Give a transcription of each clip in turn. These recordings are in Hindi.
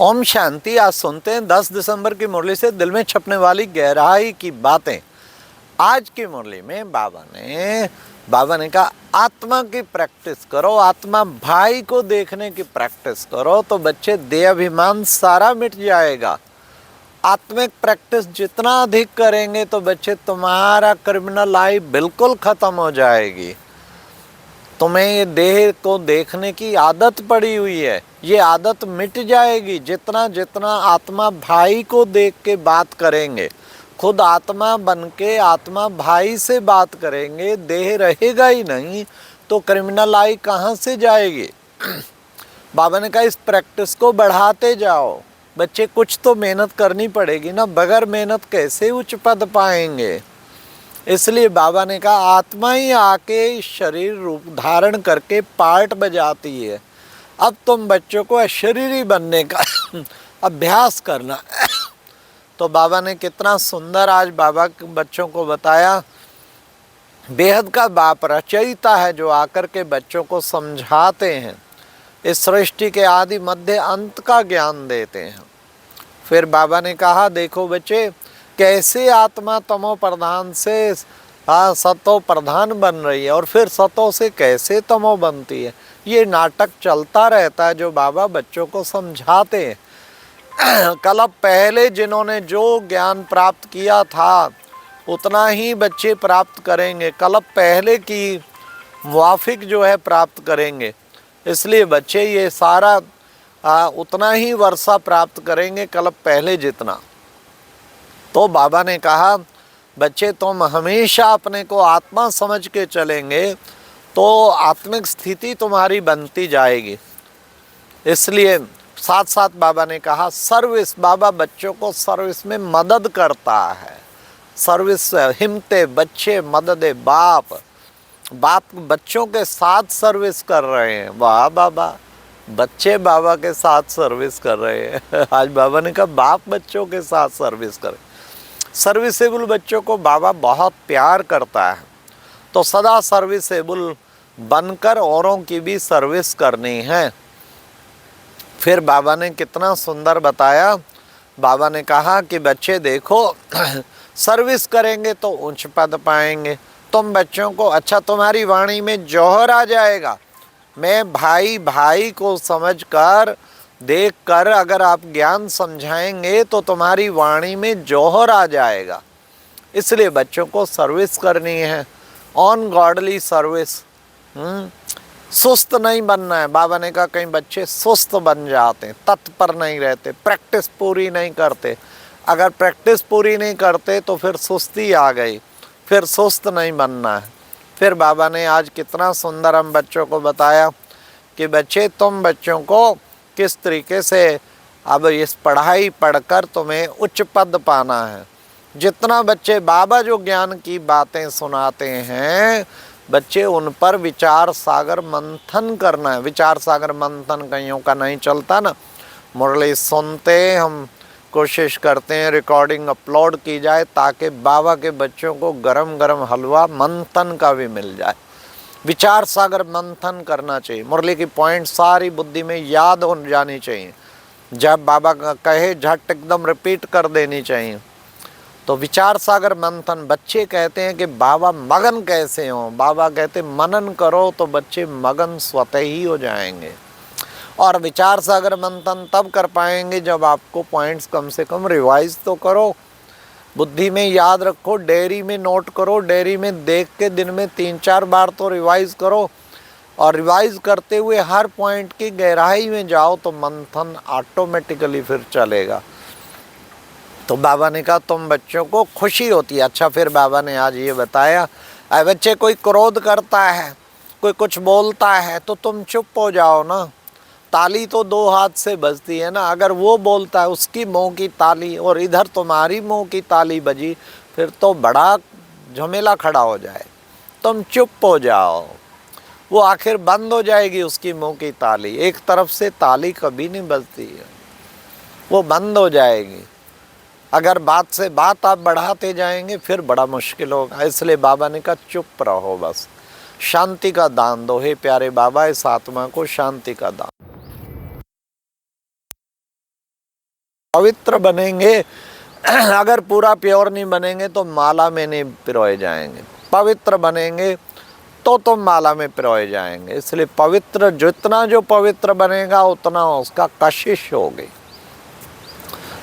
ओम शांति। आज सुनते हैं 10 दिसंबर की मुरली से दिल में छपने वाली गहराई की बातें। आज की मुरली में बाबा ने कहा आत्मा की प्रैक्टिस करो, आत्मा भाई को देखने की प्रैक्टिस करो तो बच्चे देहाभिमान सारा मिट जाएगा। आत्मिक प्रैक्टिस जितना अधिक करेंगे तो बच्चे तुम्हारा क्रिमिनल लाइफ बिल्कुल खत्म हो जाएगी। तुम्हें ये देह को देखने की आदत पड़ी हुई है, ये आदत मिट जाएगी जितना जितना आत्मा भाई को देख के बात करेंगे। खुद आत्मा बन के आत्मा भाई से बात करेंगे, देह रहेगा ही नहीं तो क्रिमिनल आई कहाँ से जाएगी। बाबा ने कहा इस प्रैक्टिस को बढ़ाते जाओ। बच्चे कुछ तो मेहनत करनी पड़ेगी ना, बगैर मेहनत कैसे उच्च पद पाएंगे। इसलिए बाबा ने कहा आत्मा ही आके शरीर रूप धारण करके पार्ट बजाती है। अब तुम बच्चों को अशरीरी बनने का अभ्यास करना। तो बाबा ने कितना सुंदर आज बाबा के बच्चों को बताया। बेहद का बाप रचयिता है जो आकर के बच्चों को समझाते हैं, इस सृष्टि के आदि मध्य अंत का ज्ञान देते हैं। फिर बाबा ने कहा देखो बच्चे कैसे आत्मा तमो प्रधान से सतो प्रधान बन रही है और फिर सतो से कैसे तमो बनती है। ये नाटक चलता रहता है जो बाबा बच्चों को समझाते हैं। कल पहले जिन्होंने जो ज्ञान प्राप्त किया था उतना ही बच्चे प्राप्त करेंगे, कल पहले की मुआफिक जो है प्राप्त करेंगे। इसलिए बच्चे ये सारा उतना ही वर्षा प्राप्त करेंगे कल पहले जितना। तो बाबा ने कहा बच्चे तुम हमेशा अपने को आत्मा समझ के चलेंगे तो आत्मिक स्थिति तुम्हारी बनती जाएगी। इसलिए साथ साथ बाबा ने कहा सर्विस, बाबा बच्चों को सर्विस में मदद करता है। सर्विस हिम्मते बच्चे मददे बाप बच्चों के साथ सर्विस कर रहे हैं। वाह बाबा, बच्चे बाबा के साथ सर्विस कर रहे हैं। आज बाबा ने कहा बाप बच्चों के साथ सर्विस करे। सर्विसेबल बच्चों को बाबा बहुत प्यार करता है तो सदा सर्विसेबल बनकर औरों की भी सर्विस करनी है। फिर बाबा ने कितना सुंदर बताया। बाबा ने कहा कि बच्चे देखो सर्विस करेंगे तो उच्च पद पाएंगे। तुम बच्चों को अच्छा तुम्हारी वाणी में जौहर आ जाएगा। मैं भाई भाई को समझकर देख कर अगर आप ज्ञान समझाएंगे तो तुम्हारी वाणी में जौहर आ जाएगा। इसलिए बच्चों को सर्विस करनी है, ऑन गॉडली सर्विस। सुस्त नहीं बनना है। बाबा ने कहा कहीं बच्चे सुस्त बन जाते हैं, तत्पर नहीं रहते, प्रैक्टिस पूरी नहीं करते। अगर प्रैक्टिस पूरी नहीं करते तो फिर सुस्ती आ गई, फिर सुस्त नहीं बनना है। फिर बाबा ने आज कितना सुंदर हम बच्चों को बताया कि बच्चे तुम बच्चों को किस तरीके से अब इस पढ़ाई पढ़कर तुम्हें उच्च पद पाना है। जितना बच्चे बाबा जो ज्ञान की बातें सुनाते हैं बच्चे उन पर विचार सागर मंथन करना है। विचार सागर मंथन कईयों का नहीं चलता ना, मुरली सुनते हम कोशिश करते हैं रिकॉर्डिंग अपलोड की जाए ताकि बाबा के बच्चों को गरम गरम हलवा मंथन का भी मिल जाए। विचार सागर मंथन करना चाहिए। मुरली की पॉइंट सारी बुद्धि में याद हो जानी चाहिए। जब बाबा कहे झट एकदम रिपीट कर देनी चाहिए। तो विचार सागर मंथन, बच्चे कहते हैं कि बाबा मगन कैसे हो। बाबा कहते मनन करो तो बच्चे मगन स्वतः ही हो जाएंगे। और विचार सागर मंथन तब कर पाएंगे जब आपको पॉइंट्स कम से कम रिवाइज तो करो, बुद्धि में याद रखो, डायरी में नोट करो, डायरी में देख के दिन में 3-4 बार तो रिवाइज करो। और रिवाइज करते हुए हर पॉइंट की गहराई में जाओ तो मंथन ऑटोमेटिकली फिर चलेगा। तो बाबा ने कहा तुम बच्चों को खुशी होती है। अच्छा फिर बाबा ने आज ये बताया बच्चे कोई क्रोध करता है, कोई कुछ बोलता है तो तुम चुप हो जाओ ना। ताली तो 2 हाथ से बजती है ना। अगर वो बोलता है उसकी मुँह की ताली और इधर तुम्हारी मुँह की ताली बजी फिर तो बड़ा झमेला खड़ा हो जाए। तुम चुप हो जाओ, वो आखिर बंद हो जाएगी उसकी मुँह की ताली। एक तरफ से ताली कभी नहीं बजती है, वो बंद हो जाएगी। अगर बात से बात आप बढ़ाते जाएंगे फिर बड़ा मुश्किल होगा। इसलिए बाबा ने कहा चुप रहो, बस शांति का दान दो। हे प्यारे बाबा इस आत्मा को शांति का दान पवित्र बनेंगे। अगर पूरा प्योर नहीं बनेंगे तो माला में नहीं पिरोए जाएंगे। पवित्र बनेंगे तो तुम माला में पिरोए जाएंगे। इसलिए पवित्र, जितना जो पवित्र बनेगा उतना उसका कशिश होगी।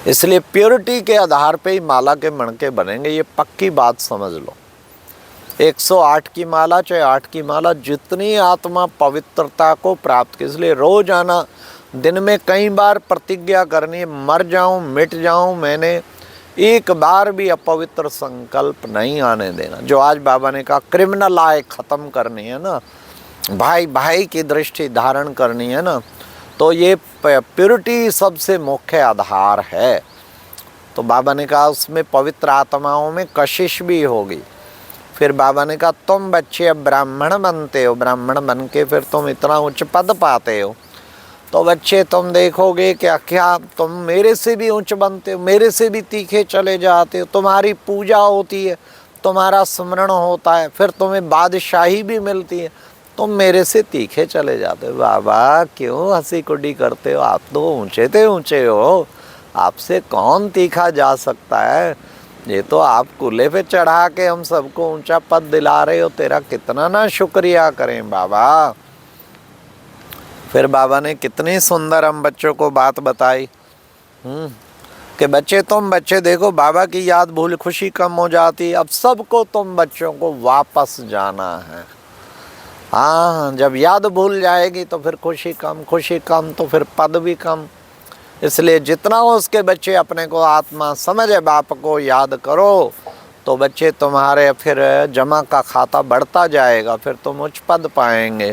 इसलिए प्योरिटी के आधार पे ही माला के मणके बनेंगे। ये पक्की बात समझ लो। 108 की माला चाहे 8 की माला, जितनी आत्मा पवित्रता को प्राप्त की, इसलिए रोजाना दिन में कई बार प्रतिज्ञा करनी है, मर जाऊं मिट जाऊं, मैंने एक बार भी अपवित्र संकल्प नहीं आने देना। जो आज बाबा ने कहा क्रिमिनल आय ख़त्म करनी है ना, भाई भाई की दृष्टि धारण करनी है ना, तो ये प्योरिटी सबसे मुख्य आधार है। तो बाबा ने कहा उसमें पवित्र आत्माओं में कशिश भी होगी। फिर बाबा ने कहा तुम बच्चे अब ब्राह्मण बनते हो, ब्राह्मण बन के फिर तुम इतना उच्च पद पाते हो, तो बच्चे तुम देखोगे क्या क्या तुम मेरे से भी उच्च बनते हो, मेरे से भी तीखे चले जाते हो, तुम्हारी पूजा होती है, तुम्हारा स्मरण होता है, फिर तुम्हें बादशाही भी मिलती है, तुम मेरे से तीखे चले जाते हो। बाबा क्यों हंसी कुटी करते हो, आप तो ऊंचे हो, आपसे कौन तीखा जा सकता है। ये तो आप कूल्हे पे चढ़ा के हम सबको ऊंचा पद दिला रहे हो, तेरा कितना ना शुक्रिया करें बाबा। फिर बाबा ने कितनी सुंदर हम बच्चों को बात बताई कि बच्चे तुम बच्चे देखो, बाबा की याद भूल खुशी कम हो जाती है। अब सबको तुम बच्चों को वापस जाना है। हाँ, जब याद भूल जाएगी तो फिर खुशी कम तो फिर पद भी कम। इसलिए जितना हो उसके बच्चे अपने को आत्मा समझे, बाप को याद करो, तो बच्चे तुम्हारे फिर जमा का खाता बढ़ता जाएगा, फिर तुम उच्च पद पाएंगे।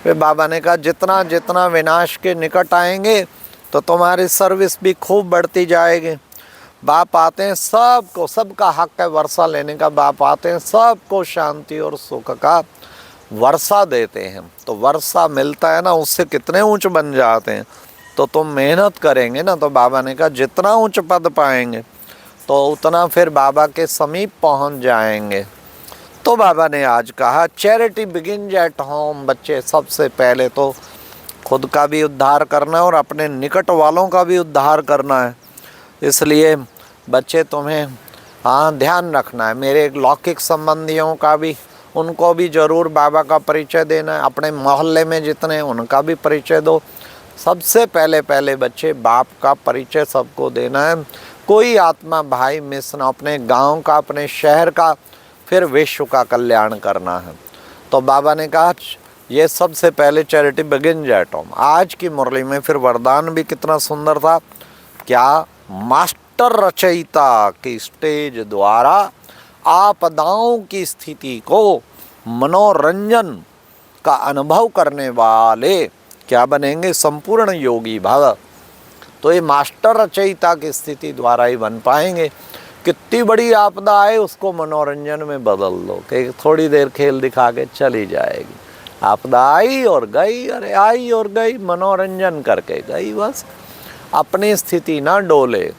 फिर बाबा ने कहा जितना जितना विनाश के निकट आएंगे तो तुम्हारी सर्विस भी खूब बढ़ती जाएगी। बाप आते हैं सबको, सबका हक है वर्षा लेने का, बाप आते हैं सबको शांति और सुख का वर्षा देते हैं। तो वर्षा मिलता है ना, उससे कितने ऊंच बन जाते हैं। तो तुम मेहनत करेंगे ना, तो बाबा ने कहा जितना उच्च पद पाएंगे तो उतना फिर बाबा के समीप पहुंच जाएंगे। तो बाबा ने आज कहा चैरिटी बिगिन्स एट होम। बच्चे सबसे पहले तो खुद का भी उद्धार करना है और अपने निकट वालों का भी उद्धार करना है। इसलिए बच्चे तुम्हें ध्यान रखना है। मेरे लौकिक संबंधियों का भी, उनको भी ज़रूर बाबा का परिचय देना है। अपने मोहल्ले में जितने उनका भी परिचय दो। सबसे पहले बच्चे बाप का परिचय सबको देना है। कोई आत्मा भाई मिस ना, अपने गांव का, अपने शहर का, फिर विश्व का कल्याण करना है। तो बाबा ने कहा ये सबसे पहले चैरिटी बिगिन्स एट होम। आज की मुरली में फिर वरदान भी कितना सुंदर था। क्या मास्टर रचयिता की स्टेज द्वारा आपदाओं की स्थिति को मनोरंजन का अनुभव करने वाले क्या बनेंगे, संपूर्ण योगी भव। तो ये मास्टर रचयिता की स्थिति द्वारा ही बन पाएंगे। कितनी बड़ी आपदा आए उसको मनोरंजन में बदल दो कि थोड़ी देर खेल दिखा के चली जाएगी। आपदा आई और गई, अरे आई और गई, मनोरंजन करके गई बस। अपनी स्थिति ना डोले,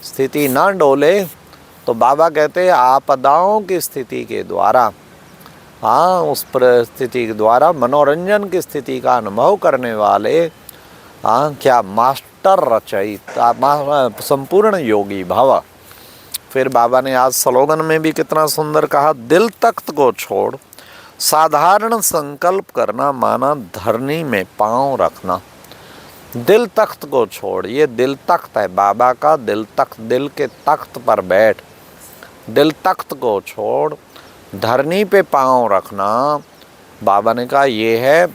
स्थिति ना डोले। तो बाबा कहते हैं आपदाओं की स्थिति के द्वारा, उस परिस्थिति के द्वारा मनोरंजन की स्थिति का अनुभव करने वाले क्या मास्टर रचयिता, संपूर्ण योगी भव। फिर बाबा ने आज स्लोगन में भी कितना सुंदर कहा, दिल तख्त को छोड़ साधारण संकल्प करना, माना धरनी में पांव रखना। दिल तख्त को छोड़, ये दिल तख्त है बाबा का, दिल तख्त, दिल के तख्त पर बैठ। दिल तख्त को छोड़ धरनी पे पांव रखना। बाबा ने कहा ये है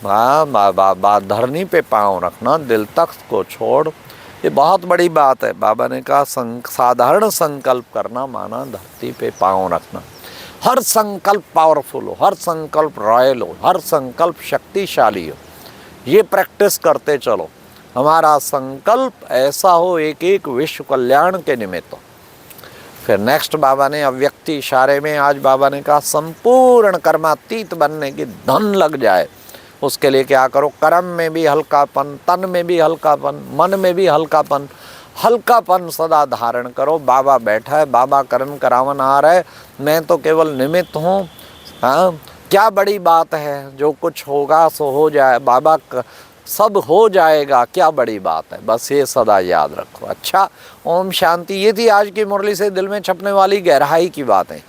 धरनी पे पांव रखना, दिल तख्त को छोड़, ये बहुत बड़ी बात है। बाबा ने कहा साधारण संकल्प करना, माना धरती पे पांव रखना। हर संकल्प पावरफुल हो, हर संकल्प रॉयल हो, हर संकल्प शक्तिशाली हो। ये प्रैक्टिस करते चलो। हमारा संकल्प ऐसा हो एक एक विश्व कल्याण के निमित्त हो। फिर नेक्स्ट बाबा ने अव्यक्ति इशारे में आज बाबा ने कहा संपूर्ण कर्मातीत बनने की धन लग जाए। उसके लिए क्या करो, कर्म में भी हल्कापन, तन में भी हल्कापन, मन में भी हल्कापन, हल्कापन सदा धारण करो। बाबा बैठा है, बाबा कर्म करावन आ रहा है, मैं तो केवल निमित्त हूँ। क्या बड़ी बात है, जो कुछ होगा सो हो जाए। बाबा सब हो जाएगा, क्या बड़ी बात है, बस ये सदा याद रखो। अच्छा, ओम शांति। ये थी आज की मुरली से दिल में छपने वाली गहराई की बातें।